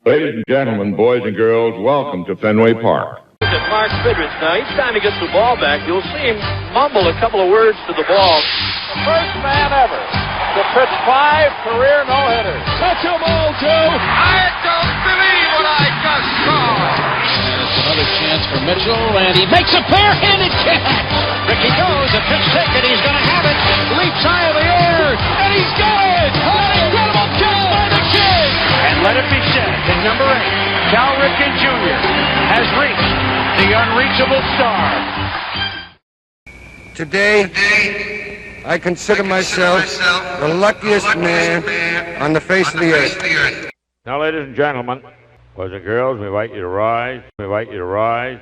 Ladies and gentlemen, boys and girls, welcome to Fenway Park. At Mark Fidrich now, each time he gets the ball back, you'll see him mumble a couple of words to the ball. The first man ever to pitch 5 career no-hitters. Touch a ball, Joe. I don't believe what I just saw. And it's another chance for Mitchell, and he makes a bare-handed catch. Ricky goes, a pitch hit, and he's going to have it. Leaps high in the air, and he's got it. An incredible catch by the kid. And let it be said that number 8, Cal Ripken Jr., has reached the unreachable star. Today, I consider myself the luckiest man on the face of the earth. Now, ladies and gentlemen, boys and girls, we invite you to rise. We invite you to rise.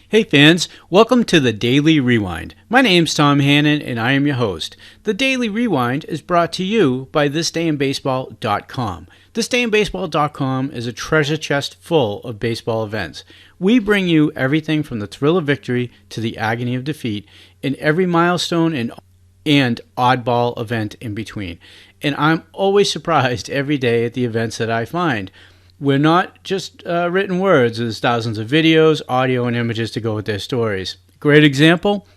Hey fans, welcome to the Daily Rewind. My name's Tom Hannon and I am your host. The Daily Rewind is brought to you by thisdayinbaseball.com. Thisdayinbaseball.com is a treasure chest full of baseball events. We bring you everything from the thrill of victory to the agony of defeat in every milestone and oddball event in between. And I'm always surprised every day at the events that I find. We're not just written words. There's thousands of videos, audio, and images to go with their stories. Great example,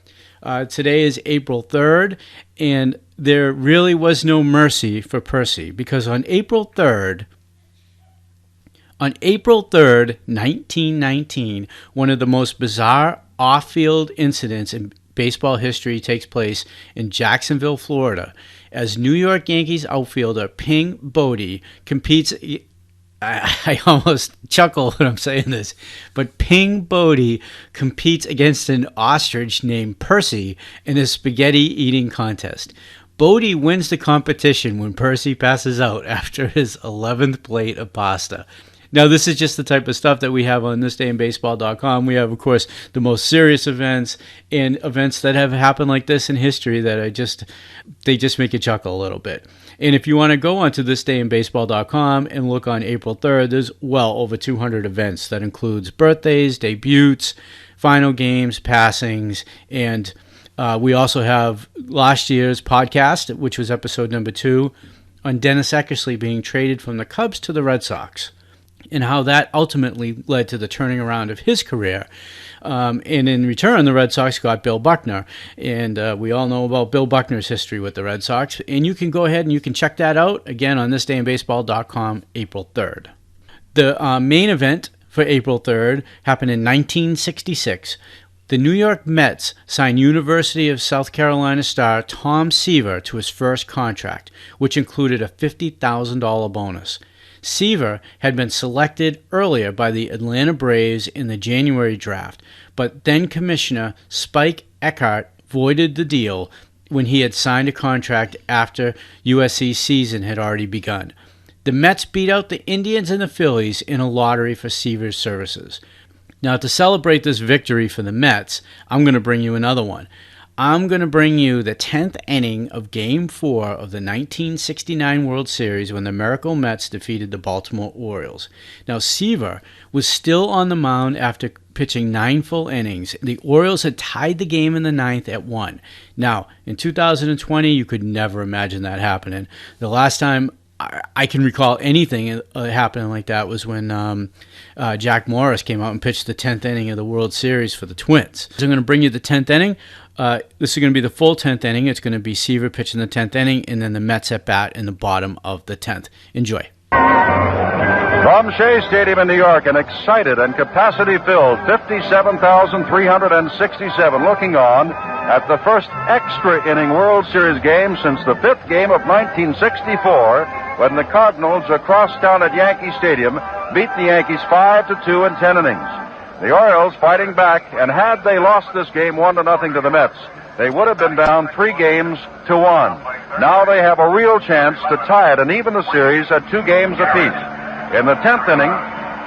today is April 3rd, and there really was no mercy for Percy, because on April 3rd, 1919, one of the most bizarre off-field incidents in baseball history takes place in Jacksonville, Florida, as New York Yankees outfielder Ping Bodie competes... I almost chuckle when I'm saying this, but Ping Bodie competes against an ostrich named Percy in a spaghetti eating contest. Bodie wins the competition when Percy passes out after his 11th plate of pasta. Now, this is just the type of stuff that we have on thisdayinbaseball.com. We have, of course, the most serious events and events that have happened like this in history that they just make you chuckle a little bit. And if you want to go onto thisdayinbaseball.com and look on April 3rd, there's well over 200 events. That includes birthdays, debuts, final games, passings, and we also have last year's podcast, which was episode number 2, on Dennis Eckersley being traded from the Cubs to the Red Sox, and how that ultimately led to the turning around of his career. And in return, the Red Sox got Bill Buckner. And we all know about Bill Buckner's history with the Red Sox. And you can go ahead and you can check that out, again, on thisdayinbaseball.com, April 3rd. The main event for April 3rd happened in 1966. The New York Mets signed University of South Carolina star Tom Seaver to his first contract, which included a $50,000 bonus. Seaver had been selected earlier by the Atlanta Braves in the January draft, but then Commissioner Spike Eckert voided the deal when he had signed a contract after USC's season had already begun. The Mets beat out the Indians and the Phillies in a lottery for Seaver's services. Now, to celebrate this victory for the Mets, I'm going to bring you another one. I'm going to bring you the 10th inning of Game 4 of the 1969 World Series when the Miracle Mets defeated the Baltimore Orioles. Now, Seaver was still on the mound after pitching 9 full innings. The Orioles had tied the game in the 9th at 1. Now, in 2020, you could never imagine that happening. The last time I can recall anything happening like that was when Jack Morris came out and pitched the 10th inning of the World Series for the Twins. So I'm going to bring you the 10th inning. This is going to be the full 10th inning. It's going to be Seaver pitching the 10th inning, and then the Mets at bat in the bottom of the 10th. Enjoy. From Shea Stadium in New York, an excited and capacity-filled 57,367 looking on at the first extra inning World Series game since the 5th game of 1964, when the Cardinals across town at Yankee Stadium beat the Yankees 5-2 in 10 innings. The Orioles fighting back, and had they lost this game 1-0 to the Mets, they would have been down 3-1. Now they have a real chance to tie it and even the series at 2 games apiece. In the 10th inning,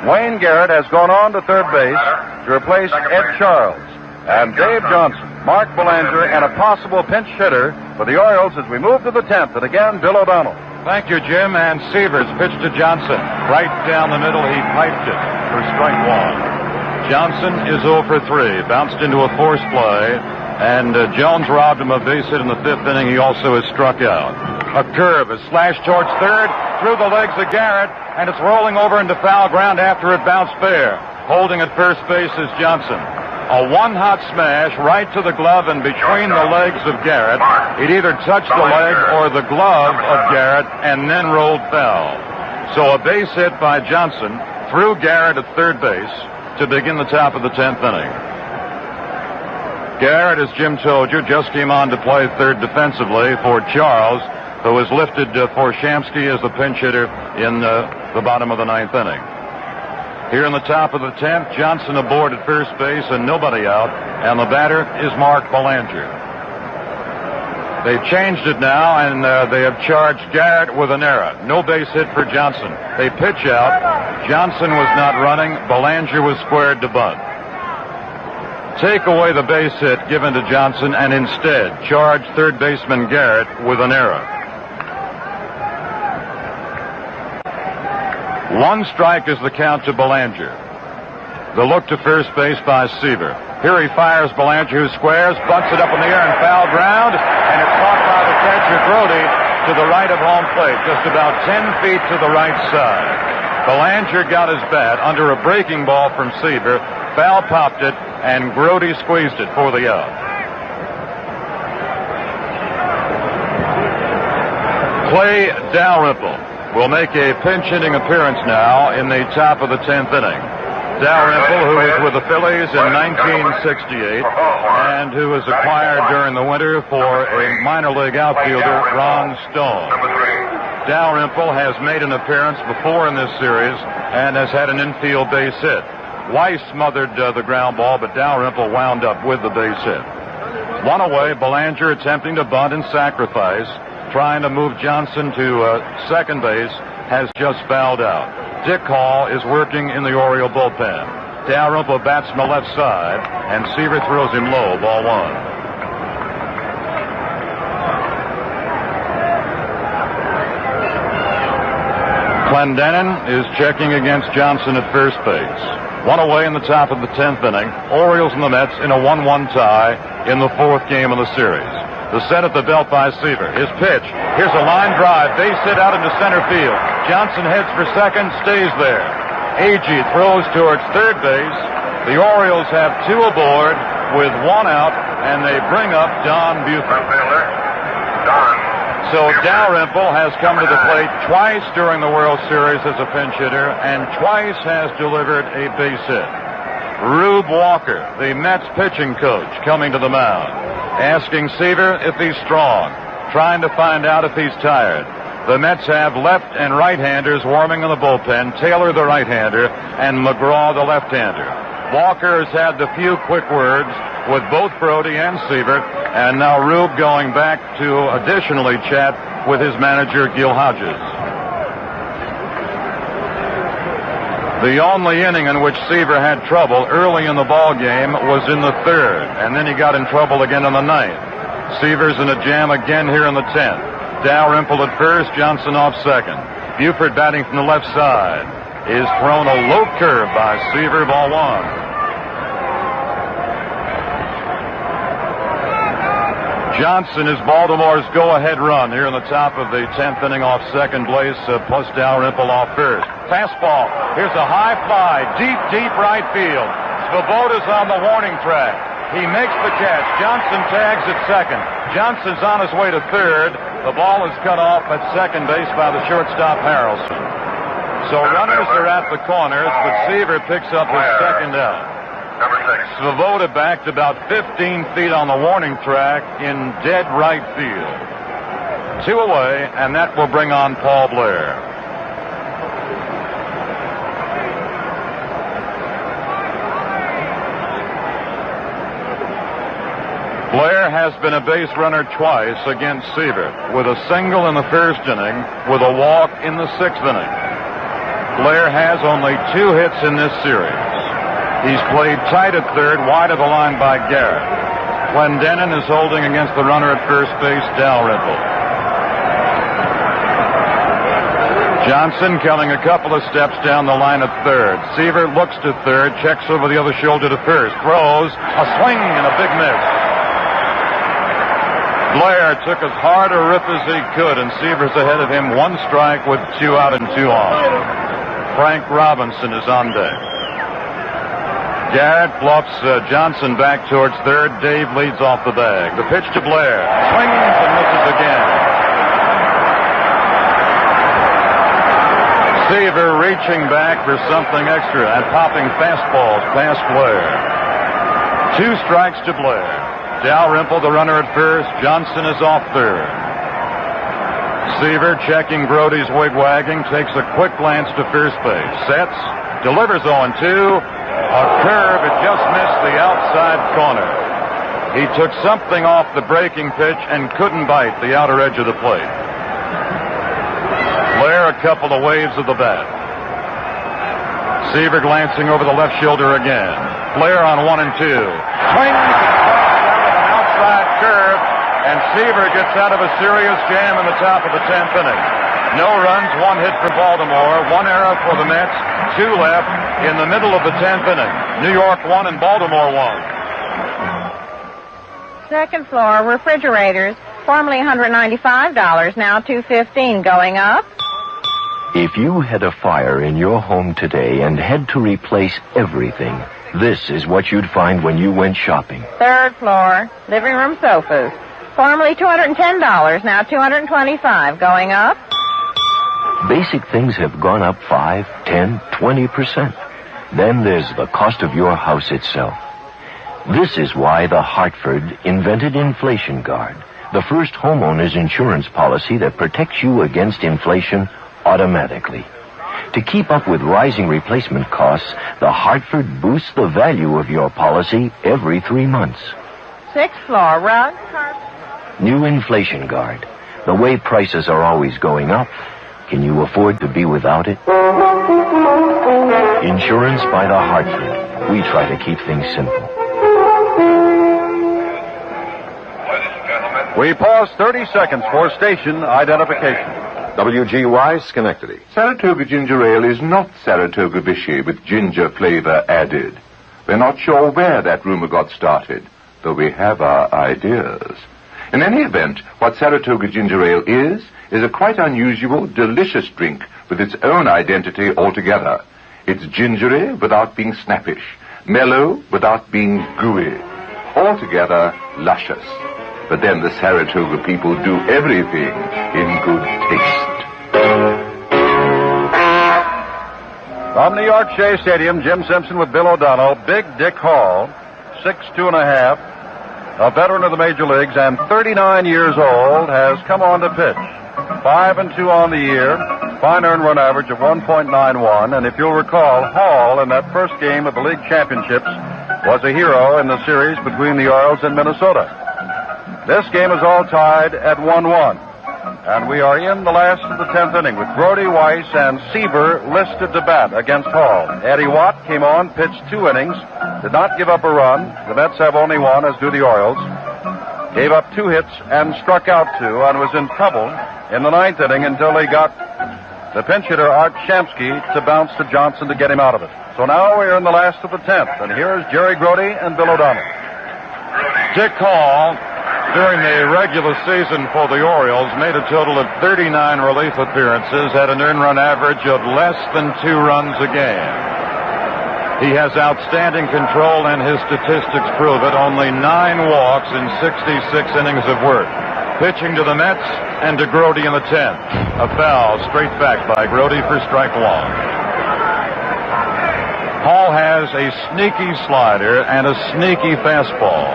Wayne Garrett has gone on to third base to replace Ed Charles. And Dave Johnson, Mark Belanger, and a possible pinch hitter for the Orioles as we move to the 10th. And again, Bill O'Donnell. Thank you, Jim. And Seaver's pitch to Johnson. Right down the middle, he piped it for strike 1. Johnson is 0 for 3. Bounced into a force play. And Jones robbed him a base hit in the 5th inning. He also is struck out. A curve, a slash towards third, through the legs of Garrett, and it's rolling over into foul ground after it bounced fair. Holding at first base is Johnson. A one-hot smash right to the glove and between the legs of Garrett. It either touched the leg or the glove of Garrett and then rolled foul. So a base hit by Johnson through Garrett at third base to begin the top of the 10th inning. Garrett, as Jim told you, just came on to play third defensively for Charles, who was lifted for Shamsky as the pinch hitter in the bottom of the 9th inning. Here in the top of the 10th, Johnson aboard at first base and nobody out, and the batter is Mark Belanger. They've changed it now, and they have charged Garrett with an error. No base hit for Johnson. They pitch out. Johnson was not running. Belanger was squared to bunt. Take away the base hit given to Johnson and instead charge third baseman Garrett with an error. One strike is the count to Belanger. The look to first base by Seaver. Here he fires Belanger, who squares, bunts it up in the air and foul ground, and it's caught by the catcher Brody to the right of home plate, just about 10 feet to the right side. Belanger got his bat under a breaking ball from Seaver, foul popped it, and Grody squeezed it for the out. Clay Dalrymple will make a pinch-hitting appearance now in the top of the 10th inning. Dalrymple, who was with the Phillies in 1968 and who was acquired during the winter for a minor league outfielder, Ron Stone. Dalrymple has made an appearance before in this series and has had an infield base hit. Weiss smothered the ground ball, but Dalrymple wound up with the base hit. One away, Belanger attempting to bunt and sacrifice, trying to move Johnson to second base, has just fouled out. Dick Hall is working in the Oriole bullpen. Dalrymple bats from the left side, and Seaver throws him low, ball one. Clendenin is checking against Johnson at first base. One away in the top of the 10th inning. Orioles and the Mets in a 1-1 tie in the 4th game of the series. The set at the belt by Seaver. His pitch. Here's a line drive. Base hit out into center field. Johnson heads for second, stays there. Agee throws towards third base. The Orioles have two aboard with one out, and they bring up Don Buford. So Dalrymple has come to the plate twice during the World Series as a pinch hitter, and twice has delivered a base hit. Rube Walker, the Mets pitching coach, coming to the mound, asking Seaver if he's strong, trying to find out if he's tired. The Mets have left and right-handers warming in the bullpen, Taylor the right-hander, and McGraw the left-hander. Walker has had the few quick words with both Brody and Seaver, and now Rube going back to additionally chat with his manager, Gil Hodges. The only inning in which Seaver had trouble early in the ball game was in the 3rd, and then he got in trouble again in the 9th. Seaver's in a jam again here in the 10th. Dalrymple at first, Johnson off second. Buford batting from the left side is thrown a low curve by Seaver, ball one. Johnson is Baltimore's go-ahead run here in the top of the 10th inning off second base, plus Dalrymple off first. Fastball. Here's a high fly, deep right field. Svoboda's on the warning track. He makes the catch. Johnson tags at second. Johnson's on his way to third. The ball is cut off at second base by the shortstop Harrelson. So runners are at the corners, but Seaver picks up his second out. Svoboda backed about 15 feet on the warning track in dead right field. Two away, and that will bring on Paul Blair. Blair has been a base runner twice against Seaver, with a single in the 1st inning, with a walk in the 6th inning. Blair has only 2 hits in this series. He's played tight at third, wide of the line by Garrett. Clendenin is holding against the runner at first base, Dalrymple. Johnson coming a couple of steps down the line at third. Seaver looks to third, checks over the other shoulder to first, throws, a swing and a big miss. Blair took as hard a rip as he could, and Seaver's ahead of him. 1 strike with 2 out and 2 on. Frank Robinson is on deck. Garrett flops Johnson back towards third. Dave leads off the bag. The pitch to Blair. Swings and misses again. Seaver reaching back for something extra and popping fastballs past Blair. 2 strikes to Blair. Dalrymple, the runner at first. Johnson is off third. Seaver checking Brody's wig-wagging, takes a quick glance to first base. Sets, delivers 0-2. A curve, it just missed the outside corner. He took something off the breaking pitch and couldn't bite the outer edge of the plate. Blair, a couple of waves of the bat. Seaver glancing over the left shoulder again. Blair on 1 and 2. Swings an outside curve, and Seaver gets out of a serious jam in the top of the 10th inning. No runs, 1 hit for Baltimore, 1 error for the Mets, 2 left in the middle of the 10th inning. New York 1 and Baltimore 1. Second floor, refrigerators, formerly $195, now $215, going up. If you had a fire in your home today and had to replace everything, this is what you'd find when you went shopping. Third floor, living room sofas, formerly $210, now $225, going up. Basic things have gone up 5, 10, 20%. Then there's the cost of your house itself. This is why the Hartford invented Inflation Guard, the first homeowner's insurance policy that protects you against inflation automatically. To keep up with rising replacement costs, the Hartford boosts the value of your policy every 3 months. Sixth floor, rug, carpet. New Inflation Guard. The way prices are always going up, can you afford to be without it? Insurance by the Hartford. We try to keep things simple. We pause 30 seconds for station identification. WGY, Schenectady. Saratoga Ginger Ale is not Saratoga Vichy with ginger flavor added. We're not sure where that rumor got started, though we have our ideas. In any event, what Saratoga Ginger Ale is a quite unusual, delicious drink with its own identity altogether. It's gingery without being snappish, mellow without being gooey, altogether luscious. But then the Saratoga people do everything in good taste. From New York Shea Stadium, Jim Simpson with Bill O'Donnell. Big Dick Hall, 6'2½", a veteran of the major leagues and 39 years old, has come on to pitch. 5-2 on the year, fine earned run average of 1.91, and if you'll recall, Hall in that first game of the league championships was a hero in the series between the Orioles and Minnesota. This game is all tied at 1-1, and we are in the last of the 10th inning with Brody, Weiss, and Seaver listed to bat against Hall. Eddie Watt came on, pitched 2 innings, did not give up a run. The Mets have only 1, as do the Orioles. Gave up 2 hits and struck out 2, and was in trouble in the 9th inning until they got the pinch hitter Art Shamsky to bounce to Johnson to get him out of it. So now we're in the last of the 10th, and here's Jerry Grody and Bill O'Donnell. Dick Hall, during the regular season for the Orioles, made a total of 39 relief appearances, had an earned run average of less than 2 runs a game. He has outstanding control, and his statistics prove it. Only 9 walks in 66 innings of work. Pitching to the Mets and to Grody in the 10th. A foul straight back by Grody for strike 1. Hall has a sneaky slider and a sneaky fastball.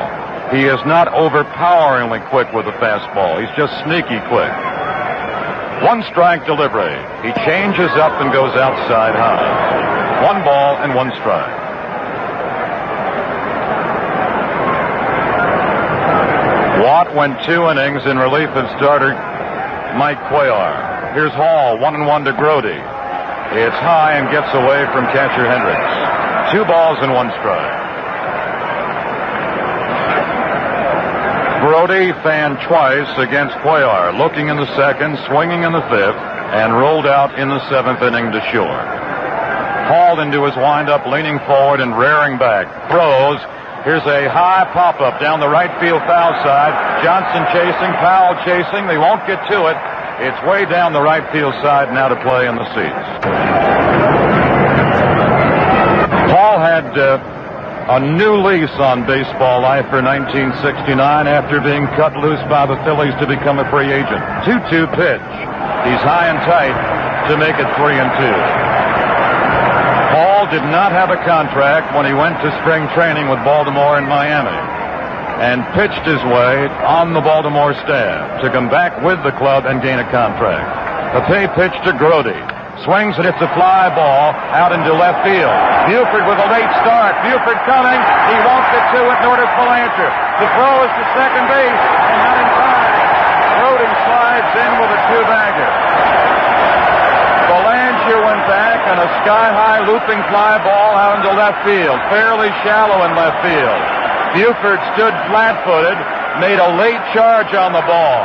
He is not overpoweringly quick with the fastball. He's just sneaky quick. 1 strike delivery. He changes up and goes outside high. 1 ball and 1 strike. Watt went 2 innings in relief of starter Mike Cuellar. Here's Hall, 1-1 to Grody. It's high and gets away from catcher Hendricks. 2 balls and 1 strike. Grody fanned twice against Cuellar, looking in the 2nd, swinging in the 5th, and rolled out in the 7th inning to short. Hauled into his windup, leaning forward and rearing back. Throws, Here's a high pop-up down the right field foul side. Johnson chasing, Powell chasing. They won't get to it. It's way down the right field side now to play in the seats. Paul had a new lease on baseball life for 1969 after being cut loose by the Phillies to become a free agent. 2-2 pitch. He's high and tight to make it 3-2. Paul did not have a contract when he went to spring training with Baltimore and Miami and pitched his way on the Baltimore staff to come back with the club and gain a contract. A pay pitch to Grody. Swings and hits a fly ball out into left field. Buford with a late start. Buford coming. He won't get to it, nor does Belanger. The throw is to second base and not in time. Grody slides in with a two-bagger. Belanger went back on a sky-high looping fly ball out into left field, fairly shallow in left field. Buford stood flat-footed, made a late charge on the ball.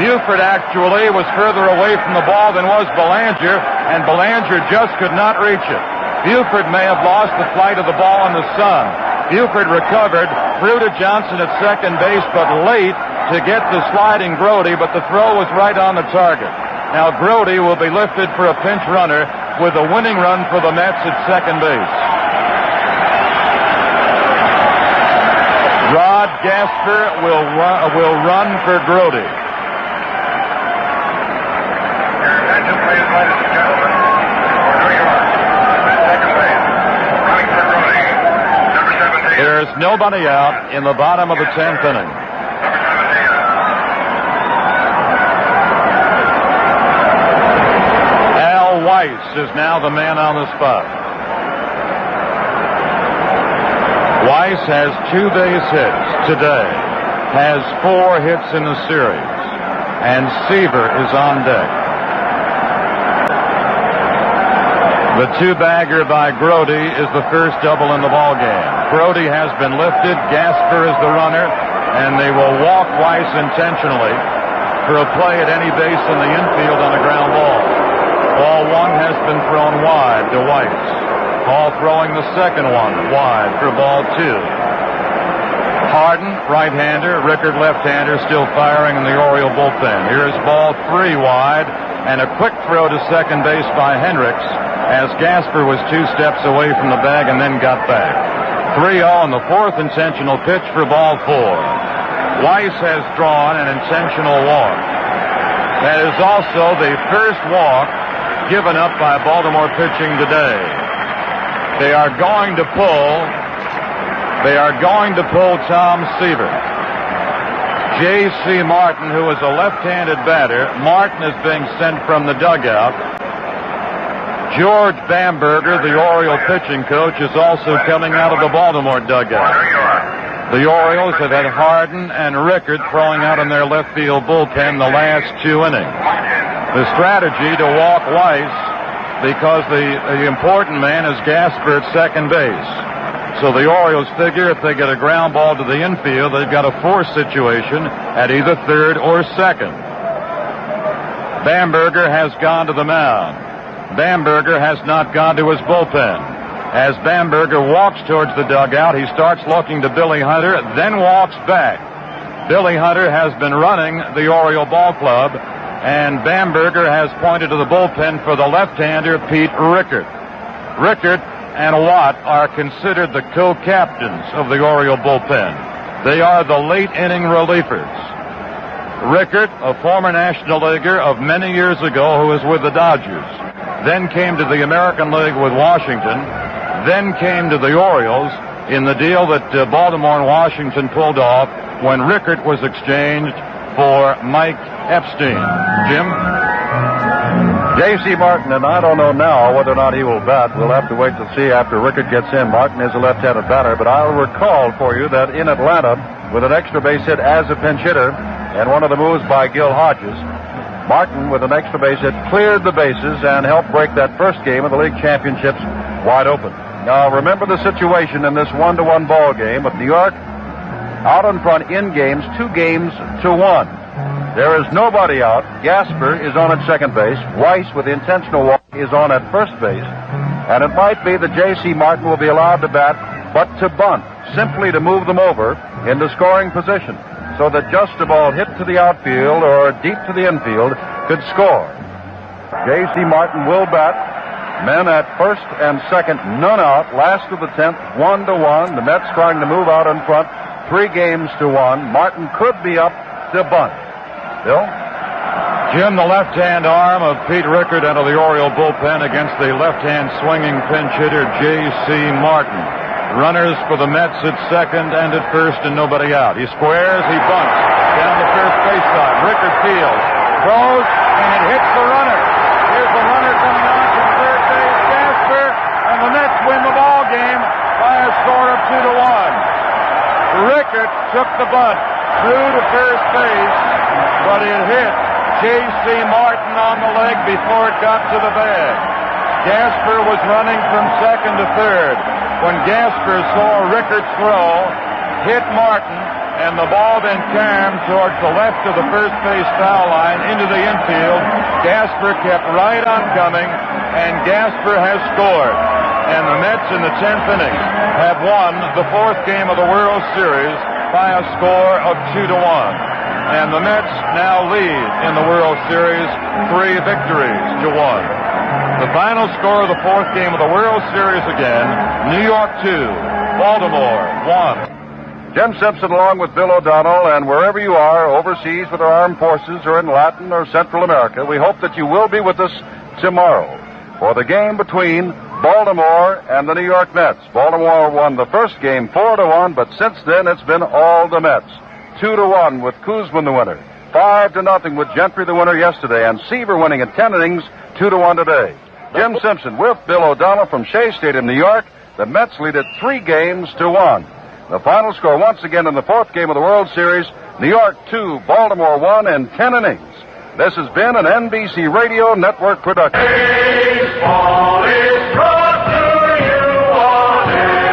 Buford actually was further away from the ball than was Belanger, and Belanger just could not reach it. Buford may have lost the flight of the ball in the sun. Buford recovered, threw to Johnson at second base, but late to get the sliding Grody, but the throw was right on the target. Now Grody will be lifted for a pinch runner with a winning run for the Mets at second base. Rod Gasper will run for Grody. There's nobody out in the bottom of the 10th inning. Al Weiss is now the man on the spot. Weiss has 2 base hits today, has 4 hits in the series, and Seaver is on deck. The two-bagger by Grody is the first double in the ballgame. Grody has been lifted, Gasper is the runner, and they will walk Weiss intentionally for a play at any base in the infield on a ground ball. Ball 1 has been thrown wide to Weiss. Paul throwing the second one wide for ball 2. Harden, right-hander, Rickard, left-hander, still firing in the Oriole bullpen. Here's ball 3 wide, and a quick throw to second base by Hendricks as Gasper was 2 steps away from the bag and then got back. 3-0 on the 4th intentional pitch for ball 4. Weiss has drawn an intentional walk. That is also the first walk given up by Baltimore pitching today. They are going to pull Tom Seaver. J.C. Martin, who is a left-handed batter. Martin is being sent from the dugout. George Bamberger, the Oriole pitching coach, is also coming out of the Baltimore dugout. The Orioles have had Harden and Rickard throwing out in their left field bullpen the last 2 innings. The strategy to walk Weiss because the important man is Gasper at second base. So the Orioles figure if they get a ground ball to the infield, they've got a force situation at either third or second. Bamberger has gone to the mound. Bamberger has not gone to his bullpen. As Bamberger walks towards the dugout, he starts looking to Billy Hunter, then walks back. Billy Hunter has been running the Oriole ball club, and Bamberger has pointed to the bullpen for the left-hander, Pete Rickard. Rickard and Watt are considered the co-captains of the Oriole bullpen. They are the late-inning relievers. Rickard, a former National Leaguer of many years ago who was with the Dodgers, then came to the American League with Washington, then came to the Orioles in the deal that Baltimore and Washington pulled off when Rickard was exchanged for Mike Epstein. Jim? J.C. Martin, and I don't know now whether or not he will bat. We'll have to wait to see after Rickard gets in. Martin is a left-handed batter, but I'll recall for you that in Atlanta, with an extra base hit as a pinch hitter, and one of the moves by Gil Hodges, Martin, with an extra base hit, cleared the bases and helped break that first game of the league championships wide open. Now, remember the situation in this 1-1 ball game with New York out in front in games, 2-1. There is nobody out. Gasper is on at second base. Weiss, with the intentional walk, is on at first base. And it might be that J.C. Martin will be allowed to bat but to bunt, simply to move them over into scoring position, so that just a ball hit to the outfield or deep to the infield could score. J.C. Martin will bat. Men at first and second, none out. Last of the 10th, 1-1. The Mets trying to move out in front, 3-1. Martin could be up to bunt. Bill? Jim, the left-hand arm of Pete Rickard into the Oriole bullpen against the left-hand swinging pinch hitter J.C. Martin. Runners for the Mets at second and at first and nobody out. He squares, he bunts down the first base side. Rickard fields, throws, and it hits the runner. Here's the runner coming on from third base, Gasper, and the Mets win the ball game by a score of 2-1. Rickard took the bunt through to first base, but it hit J.C. Martin on the leg before it got to the bag. Gasper was running from second to third when Gasper saw Rickard's throw hit Martin, and the ball then caromed towards the left of the first base foul line into the infield. Gasper kept right on coming, and Gasper has scored. And the Mets in the 10th inning have won the fourth game of the World Series by a score of 2-1. And the Mets now lead in the World Series 3 victories to 1. The final score of the fourth game of the World Series again, New York 2, Baltimore 1. Jim Simpson along with Bill O'Donnell, and wherever you are, overseas with our armed forces or in Latin or Central America, we hope that you will be with us tomorrow for the game between Baltimore and the New York Mets. Baltimore won the first game 4-1, but since then it's been all the Mets. 2-1 with Kuzman the winner. 5-0 with Gentry the winner yesterday, and Seaver winning in 10 innings, 2-1 today. Jim Simpson with Bill O'Donnell from Shea Stadium, New York. The Mets lead it 3-1. The final score once again in the fourth game of the World Series, New York 2, Baltimore 1 in 10 innings. This has been an NBC Radio Network production. Baseball is brought to you on NBC.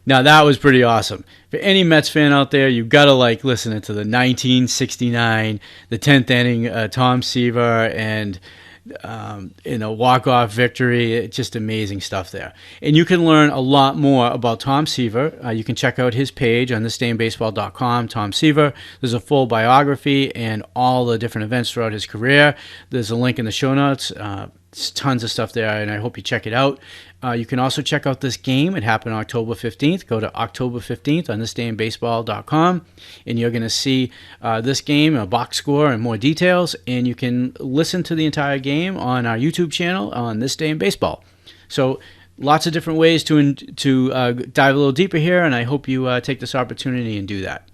Now that was pretty awesome. For any Mets fan out there, you've got to like listening to the 1969, the 10th inning, Tom Seaver and in a walk-off victory. It's just amazing stuff there. And you can learn a lot more about Tom Seaver. You can check out his page on thisdayinbaseball.com, Tom Seaver. There's a full biography and all the different events throughout his career. There's a link in the show notes. Tons of stuff there, and I hope you check it out. You can also check out this game. It happened October 15th. Go to October 15th on thisdayinbaseball.com, and you're going to see this game, a box score, and more details. And you can listen to the entire game on our YouTube channel on This Day in Baseball. So lots of different ways to dive a little deeper here, and I hope you take this opportunity and do that.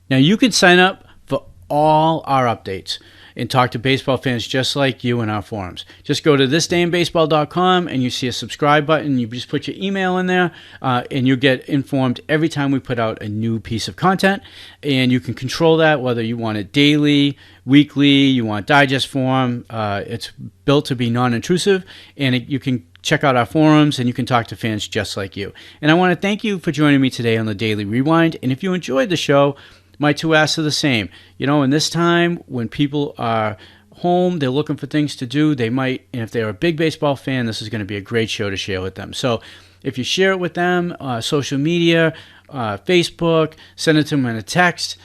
Now, you can sign up for all our updates and talk to baseball fans just like you in our forums. Just go to thisdayinbaseball.com and you see a subscribe button. You just put your email in there and you get informed every time we put out a new piece of content. And you can control that, whether you want it daily, weekly, you want digest form. It's built to be non-intrusive, and you can check out our forums and you can talk to fans just like you. And I want to thank you for joining me today on the Daily Rewind. And if you enjoyed the show, my two asks are the same. You know, in this time when people are home, they're looking for things to do, they might, and if they're a big baseball fan, this is going to be a great show to share with them. So if you share it with them, social media, Facebook, send it to them in a text,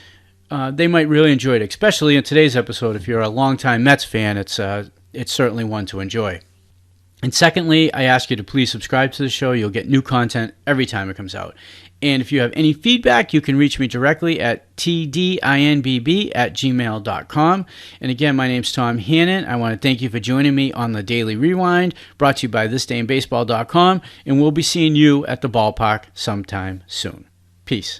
they might really enjoy it, especially in today's episode. If you're a longtime Mets fan, it's certainly one to enjoy. And secondly, I ask you to please subscribe to the show. You'll get new content every time it comes out. And if you have any feedback, you can reach me directly at tdinbb@gmail.com. And again, my name's Tom Hannon. I want to thank you for joining me on the Daily Rewind, brought to you by thisdayinbaseball.com. And we'll be seeing you at the ballpark sometime soon. Peace.